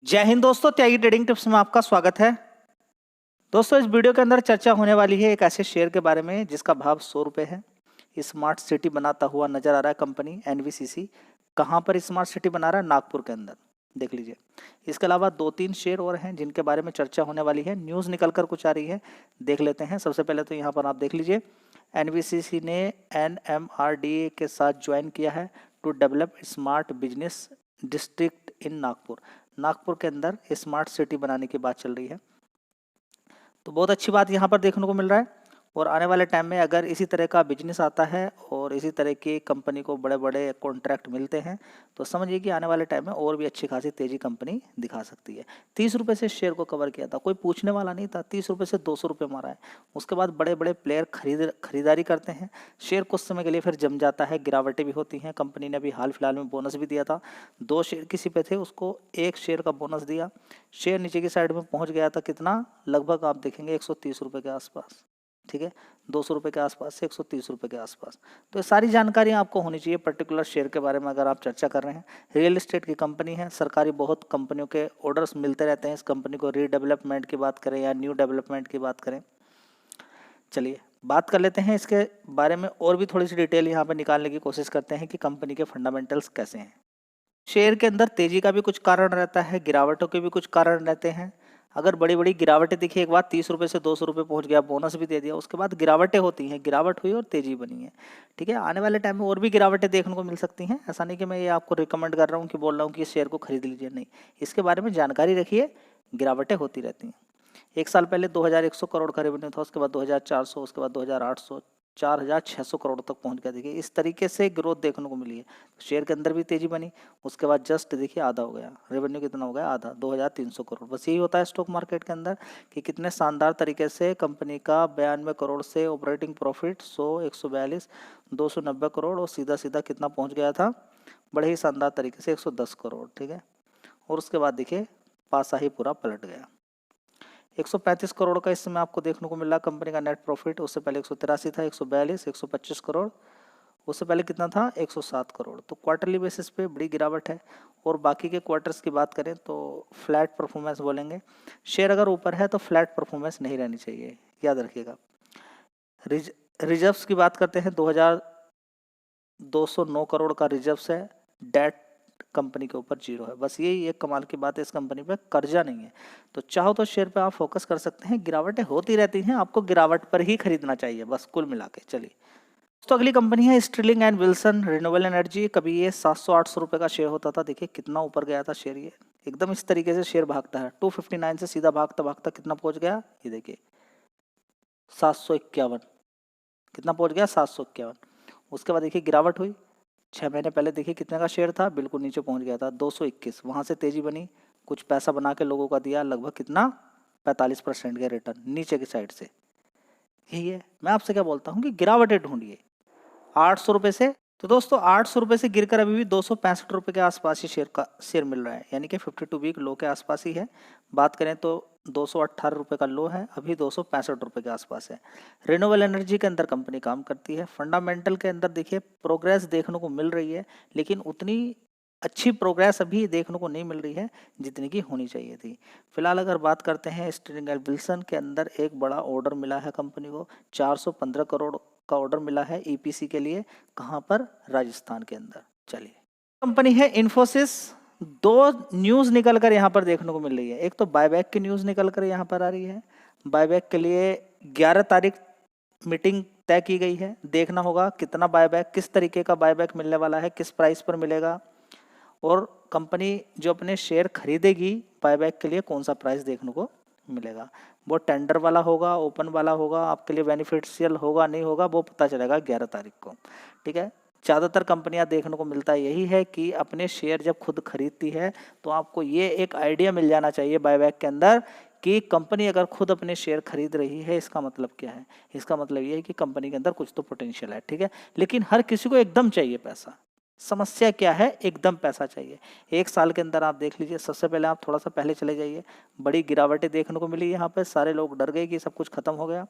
जय हिंद दोस्तों, त्यागी trading tips में आपका स्वागत है। दोस्तों, इस वीडियो के अंदर चर्चा होने वाली है एक ऐसे शेयर के बारे में जिसका भाव 100 रुपये है। स्मार्ट सिटी बनाता हुआ नजर आ रहा है कंपनी एनवीसीसी। कहाँ पर स्मार्ट सिटी बना रहा है? नागपुर के अंदर। देख लीजिए। इसके अलावा 2-3 शेयर और हैं जिनके बारे में चर्चा होने वाली है। न्यूज़ निकल कर कुछ आ रही है, देख लेते हैं। सबसे पहले तो यहाँ पर आप देख लीजिए, एनवीसीसी ने एनएमआरडीए के साथ ज्वाइन किया है to develop smart business district in Nagpur. Nagpur के अंदर स्मार्ट सिटी बनाने की बात चल रही है, तो बहुत अच्छी बात यहाँ पर देखने को मिल रहा है। और आने वाले टाइम में अगर इसी तरह का बिजनेस आता है और इसी तरह की कंपनी को बड़े बड़े कॉन्ट्रैक्ट मिलते हैं तो समझिए कि आने वाले टाइम में और भी अच्छी खासी तेजी कंपनी दिखा सकती है। 30 रुपये से शेयर को कवर किया था, कोई पूछने वाला नहीं था। 30 रुपये से 200 रुपये मारा है। उसके बाद बड़े बड़े प्लेयर खरीदारी करते हैं। शेयर कुछ समय के लिए फिर जम जाता है, गिरावटें भी होती हैं। कंपनी ने अभी हाल फिलहाल में बोनस भी दिया था। 2 शेयर किसी पे थे, उसको 1 शेयर का बोनस दिया। शेयर नीचे की साइड में पहुंच गया था, कितना? लगभग आप देखेंगे 130 रुपये के आसपास। ठीक है, 200 रुपये के आसपास से 130 रुपये के आसपास। तो ये सारी जानकारी आपको होनी चाहिए पर्टिकुलर शेयर के बारे में अगर आप चर्चा कर रहे हैं। रियल एस्टेट की कंपनी है, सरकारी बहुत कंपनियों के ऑर्डर्स मिलते रहते हैं इस कंपनी को। रीडेवलपमेंट की बात करें या न्यू डेवलपमेंट की बात करें। चलिए बात कर लेते हैं इसके बारे में और भी थोड़ी सी डिटेल यहाँ पर निकालने की कोशिश करते हैं कि कंपनी के फंडामेंटल्स कैसे हैं। शेयर के अंदर तेजी का भी कुछ कारण रहता है, गिरावटों के भी कुछ कारण रहते हैं। अगर बड़ी बड़ी गिरावटें दिखी, एक बार 30 रुपये से 200 रुपये पहुंच गया, बोनस भी दे दिया, उसके बाद गिरावटें होती हैं, गिरावट हुई और तेजी बनी है। ठीक है, आने वाले टाइम में और भी गिरावटें देखने को मिल सकती हैं। ऐसा नहीं कि मैं ये आपको रिकमेंड कर रहा हूँ कि बोल रहा हूँ कि इस शेयर को खरीद लीजिए, नहीं। इसके बारे में जानकारी रखिए, गिरावटें होती रहती हैं। 1 साल पहले 2100 करोड़ का रेवेन्यू था, उसके बाद 2400, उसके बाद 2800, 4600 करोड़ तक पहुंच गया। देखिए इस तरीके से ग्रोथ देखने को मिली है। शेयर के अंदर भी तेजी बनी, उसके बाद जस्ट देखिए आधा हो गया। रेवेन्यू कितना हो गया? आधा, 2300 करोड़। बस यही होता है स्टॉक मार्केट के अंदर कि कितने शानदार तरीके से कंपनी का 92 करोड़ से ऑपरेटिंग प्रॉफिट 100, 142, 290 करोड़ और सीधा सीधा कितना पहुंच गया था? बड़े ही शानदार तरीके से 110 करोड़। ठीक है, और उसके बाद देखिए पासा ही पूरा पलट गया। 135 करोड़ का इस समय आपको देखने को मिल रहा कंपनी का नेट प्रॉफिट। उससे पहले 183 था, 142, 125 करोड़। उससे पहले कितना था? 107 करोड़। तो क्वार्टरली बेसिस पे बड़ी गिरावट है। और बाकी के क्वार्टर्स की बात करें तो फ्लैट परफॉर्मेंस बोलेंगे। शेयर अगर ऊपर है तो फ्लैट परफॉर्मेंस नहीं रहनी चाहिए, याद रखिएगा। रिजर्व्स की बात करते हैं, 2209 करोड़ का रिजर्व्स है। डेट कंपनी के ऊपर 0 है। बस यही एक कमाल की बात है, इस कंपनी पे कर्जा नहीं है। तो चाहो तो शेयर पे आप फोकस कर सकते हैं। गिरावटें होती रहती हैं, आपको गिरावट पर ही खरीदना चाहिए, बस कुल मिला के। चलिए तो अगली कंपनी है Sterling and Wilson renewable energy. कभी ये 700-800 रुपये का शेयर होता था, देखिए कितना ऊपर गया था शेयर। ये एकदम इस तरीके से शेयर भागता है। 259 से सीधा भागता भागता कितना पहुंच गया? ये देखिए 751। कितना पहुंच गया? 751। उसके बाद देखिए गिरावट हुई। 6 महीने पहले देखिए कितने का शेयर था, बिल्कुल नीचे पहुंच गया था 221। वहां से तेजी बनी, कुछ पैसा बना के लोगों का दिया, लगभग कितना? 45% के रिटर्न नीचे की साइड से। यही है, मैं आपसे क्या बोलता हूँ कि गिरावटें ढूंढिए। 800 रुपये से, तो दोस्तों 800 रुपये से गिरकर अभी भी 265 रुपये के आसपास ही शेयर मिल रहा है, यानी कि 52 वीक लो के आसपास ही है। बात करें तो 218 रुपये का लो है, अभी 265 रुपये के आसपास है। रिन्यूएबल एनर्जी के अंदर कंपनी काम करती है। फंडामेंटल के अंदर देखिए प्रोग्रेस देखने को मिल रही है, लेकिन उतनी अच्छी प्रोग्रेस अभी देखने को नहीं मिल रही है जितनी की होनी चाहिए थी। फिलहाल अगर बात करते हैं स्टर्लिंग एंड विल्सन के अंदर, एक बड़ा ऑर्डर मिला है कंपनी को। 415 करोड़ का ऑर्डर मिला है ईपीसी के लिए। कहां पर? राजस्थान के अंदर। चलिए कंपनी है इन्फोसिस। 2 न्यूज़ निकल कर यहाँ पर देखने को मिल रही है। एक तो बायबैक की न्यूज़ निकल कर यहाँ पर आ रही है। बायबैक के लिए 11 तारीख मीटिंग तय की गई है। देखना होगा कितना बायबैक, किस तरीके का बायबैक मिलने वाला है, किस प्राइस पर मिलेगा, और कंपनी जो अपने शेयर खरीदेगी बायबैक के लिए कौन सा प्राइस देखने को मिलेगा। वो टेंडर वाला होगा, ओपन वाला होगा, आपके लिए बेनिफिशियल होगा नहीं होगा, वो पता चलेगा 11 तारीख को। ठीक है, ज़्यादातर कंपनियां देखने को मिलता है यही है कि अपने शेयर जब खुद खरीदती है तो आपको ये एक आइडिया मिल जाना चाहिए बायबैक के अंदर कि कंपनी अगर खुद अपने शेयर खरीद रही है, इसका मतलब क्या है? इसका मतलब ये है कि कंपनी के अंदर कुछ तो पोटेंशियल है। ठीक है, लेकिन हर किसी को एकदम चाहिए पैसा। समस्या क्या है? एकदम पैसा चाहिए। 1 साल के अंदर आप देख लीजिए, सबसे पहले आप थोड़ा सा पहले चले जाइए, बड़ी गिरावटें देखने को मिली यहाँ पे। सारे लोग डर गए कि सब कुछ खत्म हो गया।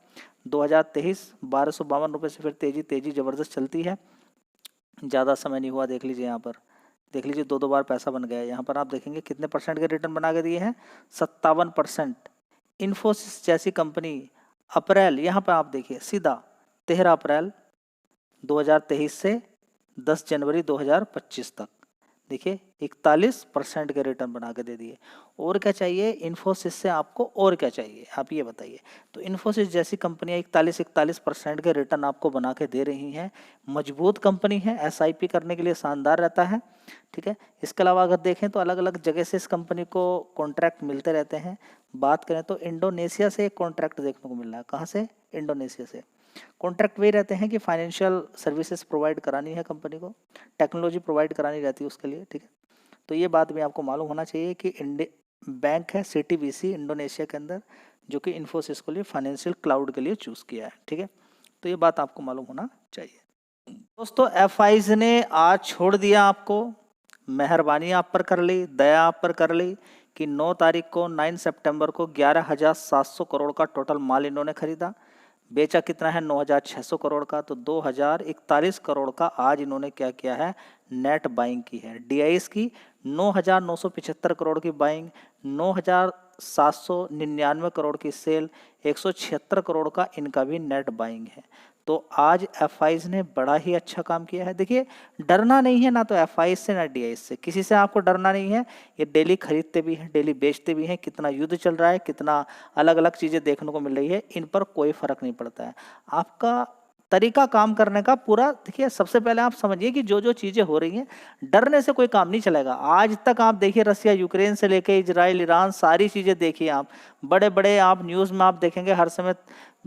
2023 1252 रुपये से फिर तेजी ज़बरदस्त चलती है। ज़्यादा समय नहीं हुआ, देख लीजिए यहाँ पर देख लीजिए 2 बार पैसा बन गया। यहाँ पर आप देखेंगे कितने परसेंट के रिटर्न बना के दिए हैं, 57%। इन्फोसिस जैसी कंपनी अप्रैल, यहाँ पर आप देखिए सीधा 13 अप्रैल 2023 से 10 जनवरी 2025 तक देखिए 41% के रिटर्न बना के दे दिए। और क्या चाहिए इन्फोसिस से आपको, और क्या चाहिए आप ये बताइए। तो इन्फोसिस जैसी कंपनियां 41% के रिटर्न आपको बना के दे रही हैं। मजबूत कंपनी है, एसआईपी करने के लिए शानदार रहता है, ठीक है। इसके अलावा अगर देखें तो अलग अलग जगह से इस कंपनी को कॉन्ट्रैक्ट मिलते रहते हैं। बात करें तो इंडोनेशिया से एक कॉन्ट्रैक्ट देखने को मिल रहा है। कहाँ से? इंडोनेशिया से। कॉन्ट्रैक्ट वही रहते हैं कि फाइनेंशियल सर्विसेज प्रोवाइड करानी है कंपनी को, टेक्नोलॉजी प्रोवाइड करानी रहती है उसके लिए, ठीक है। तो ये बात भी आपको मालूम होना चाहिए कि बैंक है सीटीबीसी इंडोनेशिया के अंदर, जो कि इन्फोसिस के लिए फाइनेंशियल क्लाउड के लिए चूज़ किया है, ठीक है। तो ये बात आपको मालूम होना चाहिए। दोस्तों एफआईज ने आज छोड़ दिया आपको, मेहरबानी आप पर कर ली, दया आप पर कर ली कि 9 तारीख को 9 सितंबर को 11,700 करोड़ का टोटल माल इन्होंने खरीदा। बेचा कितना है? 9,600 करोड़ का। तो 2,041 करोड़ का आज इन्होंने क्या किया है? नेट बाइंग की है। डीआईएस की 9,975 करोड़ की बाइंग, 9,799 करोड़ की सेल, 176 करोड़ का इनका भी नेट बाइंग है। तो आज एफआईज ने बड़ा ही अच्छा काम किया है। देखिए डरना नहीं है ना तो एफआईज से ना डीआईएस से, किसी से आपको डरना नहीं है। ये डेली खरीदते भी हैं, डेली बेचते भी हैं। कितना युद्ध चल रहा है, कितना अलग अलग चीज़ें देखने को मिल रही है, इन पर कोई फर्क नहीं पड़ता है। आपका तरीका काम करने का पूरा देखिए, सबसे पहले आप समझिए कि जो जो चीज़ें हो रही हैं, डरने से कोई काम नहीं चलेगा। आज तक आप देखिए रसिया यूक्रेन से लेके इजराइल ईरान सारी चीज़ें देखिए आप, बड़े बड़े आप न्यूज़ में आप देखेंगे हर समय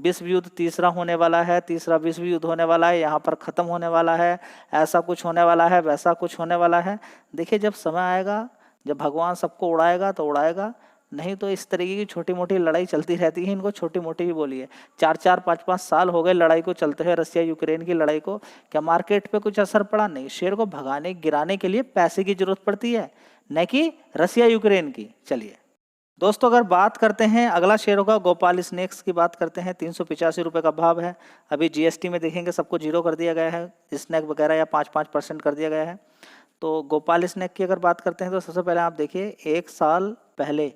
विश्व युद्ध तीसरा होने वाला है, तीसरा विश्व युद्ध होने वाला है, यहाँ पर ख़त्म होने वाला है, ऐसा कुछ होने वाला है, वैसा कुछ होने वाला है। देखिए जब समय आएगा, जब भगवान सबको उड़ाएगा तो उड़ाएगा, नहीं तो इस तरीके की छोटी मोटी लड़ाई चलती रहती है। इनको छोटी मोटी ही बोलिए। 4-4 5-5 साल हो गए लड़ाई को चलते हुए, रसिया यूक्रेन की लड़ाई को। क्या मार्केट पे कुछ असर पड़ा? नहीं। शेयर को भगाने गिराने के लिए पैसे की जरूरत पड़ती है, न कि रसिया यूक्रेन की। चलिए दोस्तों अगर बात करते हैं अगला शेयर होगा गोपाल स्नैक्स की बात करते हैं। 385 रुपये का भाव है। अभी जीएसटी में देखेंगे सबको 0 कर दिया गया है, स्नैक वगैरह या 5% कर दिया गया है। तो गोपाल स्नैक की अगर बात करते हैं तो सबसे पहले आप देखिए 1 साल पहले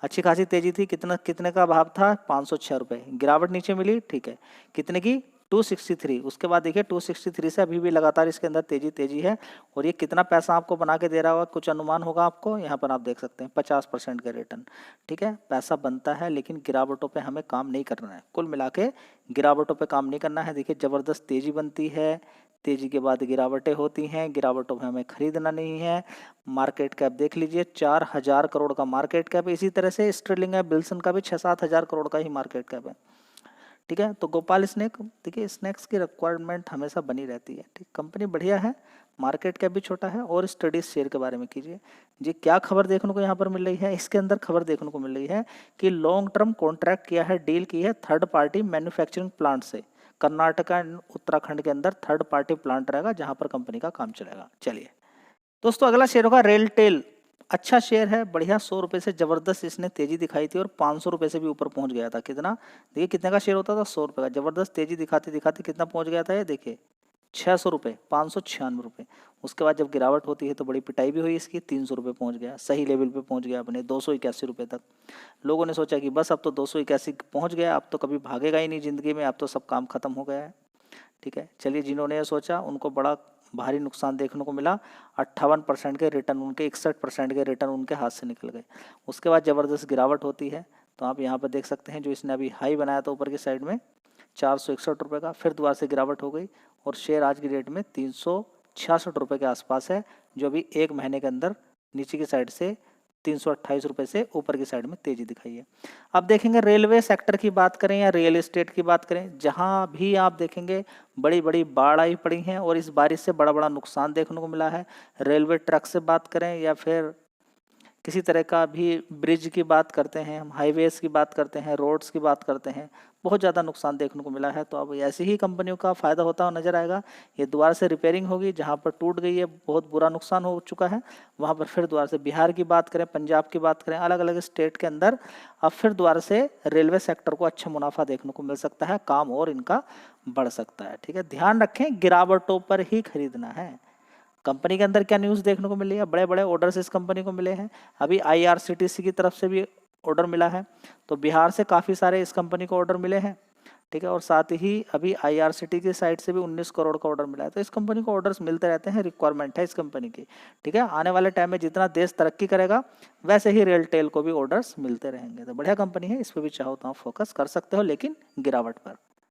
अच्छी खासी तेजी थी। कितने का भाव था? 506 रुपये। गिरावट नीचे मिली, ठीक है। कितने की? 263। उसके बाद देखिए 263 से अभी भी लगातार इसके अंदर तेजी है। और ये कितना पैसा आपको बना के दे रहा होगा, कुछ अनुमान होगा आपको? यहाँ पर आप देख सकते हैं 50% का रिटर्न, ठीक है। पैसा बनता है लेकिन गिरावटों पे हमें काम नहीं करना है। कुल मिला के गिरावटों पे काम नहीं करना है। देखिए ज़बरदस्त तेजी बनती है, तेजी के बाद गिरावटें होती हैं, गिरावटों में हमें खरीदना नहीं है। मार्केट कैप देख लीजिए 4,000 करोड़ का मार्केट कैप। इसी तरह से स्टर्लिंग है बिल्सन का भी 6-7 हज़ार करोड़ का ही मार्केट कैप है, ठीक है। तो गोपाल स्नैक देखिए, स्नैक्स की रिक्वायरमेंट हमेशा बनी रहती है, ठीक। कंपनी बढ़िया है, मार्केट कैप भी छोटा है। और स्टडीज शेयर के बारे में कीजिए जी। क्या खबर देखने को यहाँ पर मिल रही है? इसके अंदर खबर देखने को मिल रही है कि लॉन्ग टर्म कॉन्ट्रैक्ट किया है, डील की है थर्ड पार्टी मैन्युफैक्चरिंग प्लांट से। कर्नाटका एंड उत्तराखंड के अंदर थर्ड पार्टी प्लांट रहेगा जहां पर कंपनी का काम चलेगा। चलिए दोस्तों अगला शेयर होगा रेलटेल। अच्छा शेयर है, बढ़िया। 100 रुपये से जबरदस्त इसने तेजी दिखाई थी और 500 रुपये से भी ऊपर पहुंच गया था। कितना? देखिए कितने का शेयर होता था? 100 रुपये का। जबरदस्त तेजी दिखाते दिखाते कितना पहुंच गया था ये देखिए, 600 रुपये, 596 रुपये। उसके बाद जब गिरावट होती है तो बड़ी पिटाई भी हुई इसकी, 300 रुपये पहुँच गया, सही लेवल पे पहुँच गया अपने 281 रुपये तक। लोगों ने सोचा कि बस अब तो 281 पहुँच गया, अब तो कभी भागेगा ही नहीं ज़िंदगी में, अब तो सब काम खत्म हो गया है, ठीक है। चलिए जिन्होंने ये सोचा उनको बड़ा भारी नुकसान देखने को मिला। 58% के रिटर्न उनके, 61% के रिटर्न उनके हाथ से निकल गए। उसके बाद ज़बरदस्त गिरावट होती है। तो आप यहाँ पर देख सकते हैं जो इसने अभी हाई बनाया था ऊपर की साइड में 461 रुपये का, फिर दोबारा से गिरावट हो गई और शेयर आज की डेट में 366 रुपये के आसपास है, जो अभी 1 महीने के अंदर नीचे की साइड से 328 रुपये से ऊपर की साइड में तेजी दिखाई है। अब देखेंगे रेलवे सेक्टर की बात करें या रियल एस्टेट की बात करें, जहां भी आप देखेंगे बड़ी बड़ी बाढ़ आई पड़ी हैं और इस बारिश से बड़ा बड़ा नुकसान देखने को मिला है। रेलवे ट्रैक से बात करें या फिर किसी तरह का भी ब्रिज की बात करते हैं, हम हाईवेज की बात करते हैं, रोड्स की बात करते हैं, बहुत ज़्यादा नुकसान देखने को मिला है। तो अब ऐसी ही कंपनियों का फ़ायदा होता हुआ नजर आएगा। ये दोबारा से रिपेयरिंग होगी, जहाँ पर टूट गई है, बहुत बुरा नुकसान हो चुका है, वहाँ पर फिर दोबारा से बिहार की बात करें, पंजाब की बात करें, अलग अलग स्टेट के अंदर अब फिर दोबारा से रेलवे सेक्टर को अच्छा मुनाफा देखने को मिल सकता है, काम और इनका बढ़ सकता है, ठीक है। ध्यान रखें गिरावटों पर ही खरीदना है। कंपनी के अंदर क्या न्यूज़ देखने को मिली है, बड़े बड़े ऑर्डर्स इस कंपनी को मिले हैं। अभी IRCTC की तरफ से भी ऑर्डर मिला है, तो बिहार से काफ़ी सारे इस कंपनी को ऑर्डर मिले हैं, ठीक है। और साथ ही अभी IRCTC की साइड से भी 19 करोड़ का ऑर्डर मिला है। तो इस कंपनी को ऑर्डर्स मिलते रहते हैं, रिक्वायरमेंट है इस कंपनी की, ठीक है। आने वाले टाइम में जितना देश तरक्की करेगा वैसे ही रेलटेल को भी ऑर्डर्स मिलते रहेंगे। तो बढ़िया कंपनी है, इस पर भी चाहो तो आप फोकस कर सकते हो, लेकिन गिरावट पर।